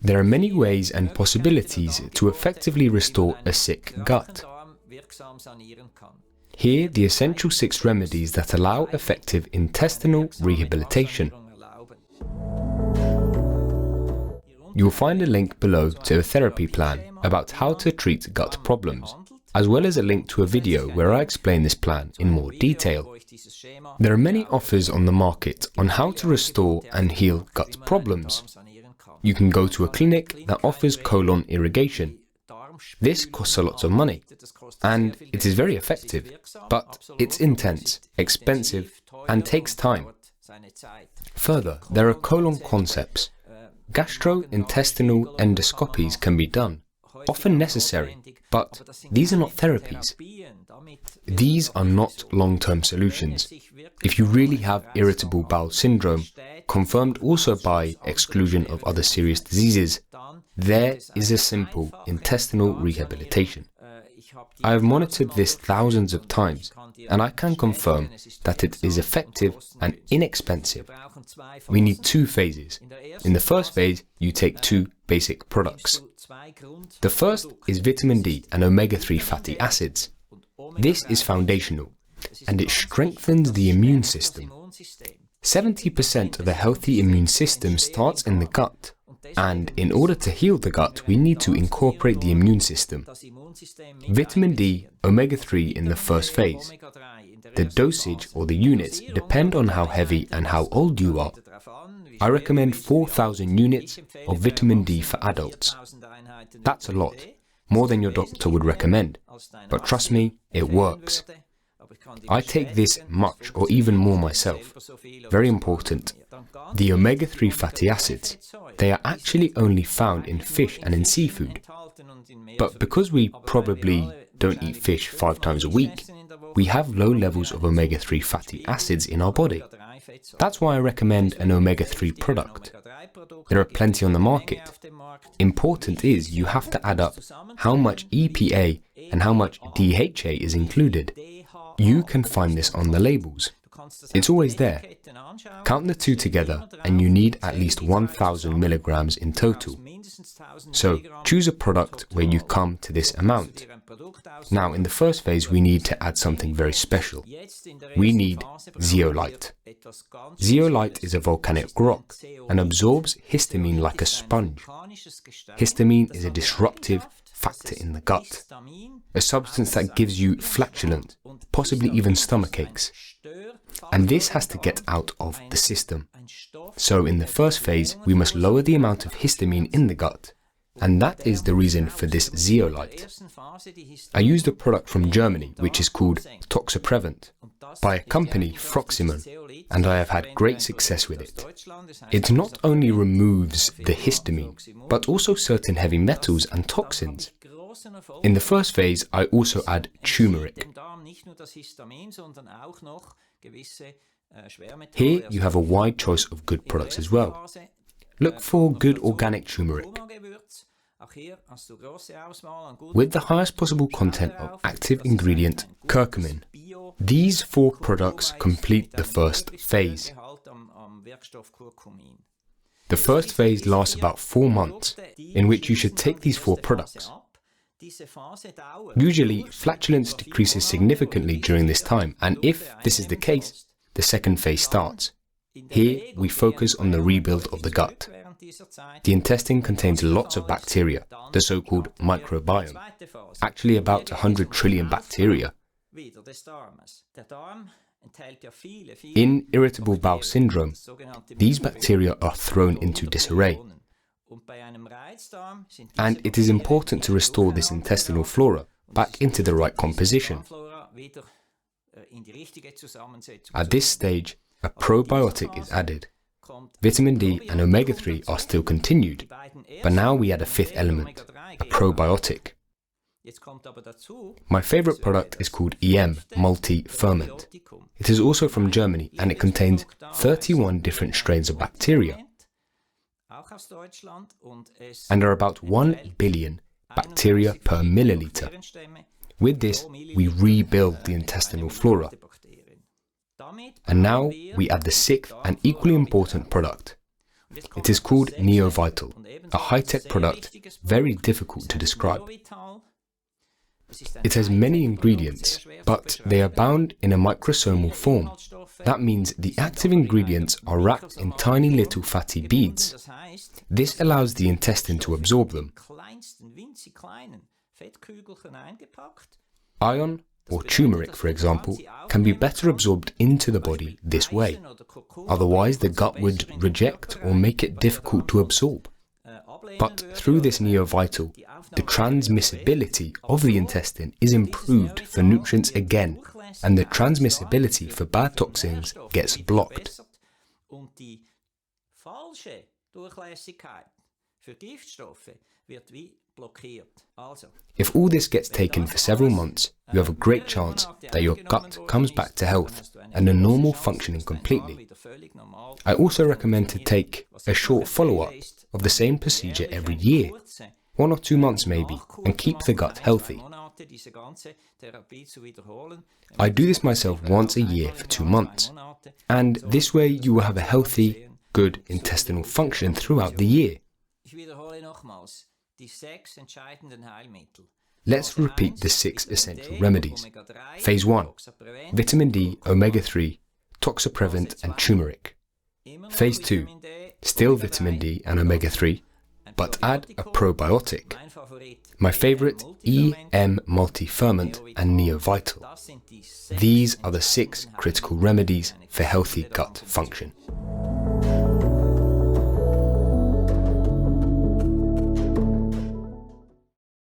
There are many ways and possibilities to effectively restore a sick gut. Here, the essential 6 remedies that allow effective intestinal rehabilitation. You will find a link below to a therapy plan about how to treat gut problems, as well as a link to a video where I explain this plan in more detail. There are many offers on the market on how to restore and heal gut problems. You can go to a clinic that offers colon irrigation. This costs a lot of money, and it is very effective, but it's intense, expensive, and takes time. Further, there are colon concepts. Gastrointestinal endoscopies can be done, often necessary, but these are not therapies. These are not long-term solutions. If you really have irritable bowel syndrome, confirmed also by exclusion of other serious diseases, there is a simple intestinal rehabilitation. I have monitored this thousands of times, and I can confirm that it is effective and inexpensive. We need 2 phases. In the first phase, you take 2 basic products. The first is vitamin D and omega-3 fatty acids. This is foundational, and it strengthens the immune system. 70% of a healthy immune system starts in the gut, and in order to heal the gut, we need to incorporate the immune system. Vitamin D, omega-3 in the first phase. The dosage or the units depend on how heavy and how old you are. I recommend 4,000 units of vitamin D for adults. That's a lot, more than your doctor would recommend, but trust me, it works. I take this much or even more myself. Very important. The omega-3 fatty acids, they are actually only found in fish and in seafood. But because we probably don't eat fish 5 times a week, we have low levels of omega-3 fatty acids in our body. That's why I recommend an omega-3 product. There are plenty on the market. Important is you have to add up how much EPA and how much DHA is included. You can find this on the labels. It's always there. Count the 2 together and you need at least 1,000 milligrams in total. So choose a product where you come to this amount. Now in the first phase we need to add something very special. We need zeolite. Zeolite is a volcanic rock and absorbs histamine like a sponge. Histamine is a disruptive factor in the gut, a substance that gives you flatulence, possibly even stomach aches. And this has to get out of the system. So in the first phase, we must lower the amount of histamine in the gut. And that is the reason for this zeolite. I used a product from Germany, which is called Toxaprevent, by a company, Froximon, and I have had great success with it. It not only removes the histamine, but also certain heavy metals and toxins. In the first phase, I also add turmeric. Here you have a wide choice of good products as well. Look for good organic turmeric, with the highest possible content of active ingredient curcumin. These 4 products complete the first phase. The first phase lasts about 4 months, in which you should take these 4 products. Usually, flatulence decreases significantly during this time, and if this is the case, the second phase starts. Here, we focus on the rebuild of the gut. The intestine contains lots of bacteria, the so-called microbiome, actually about 100 trillion bacteria. In irritable bowel syndrome, these bacteria are thrown into disarray. And it is important to restore this intestinal flora back into the right composition. At this stage, a probiotic is added. Vitamin D and omega-3 are still continued, but now we add a 5th element, a probiotic. My favorite product is called EM Multi-Ferment. It is also from Germany and it contains 31 different strains of bacteria. And there are about 1 billion bacteria per milliliter. With this, we rebuild the intestinal flora. And now we add the 6th and equally important product. It is called Neovital, a high-tech product very difficult to describe. It has many ingredients, but they are bound in a microsomal form. That means the active ingredients are wrapped in tiny little fatty beads. This allows the intestine to absorb them. Iron or turmeric, for example, can be better absorbed into the body this way. Otherwise, the gut would reject or make it difficult to absorb. But through this Neovital, the transmissibility of the intestine is improved for nutrients again, and the transmissibility for bad toxins gets blocked. If all this gets taken for several months, you have a great chance that your gut comes back to health and a normal functioning completely. I also recommend to take a short follow-up of the same procedure every year, 1 or 2 months maybe, and keep the gut healthy. I do this myself once a year for 2 months, and this way you will have a healthy, good intestinal function throughout the year. Let's repeat the 6 essential remedies. Phase 1, vitamin D, omega-3, toxaprevent and turmeric. Phase 2, still vitamin D and omega-3, but add a probiotic. My favorite, EM multi-ferment and Neovital. These are the 6 critical remedies for healthy gut function.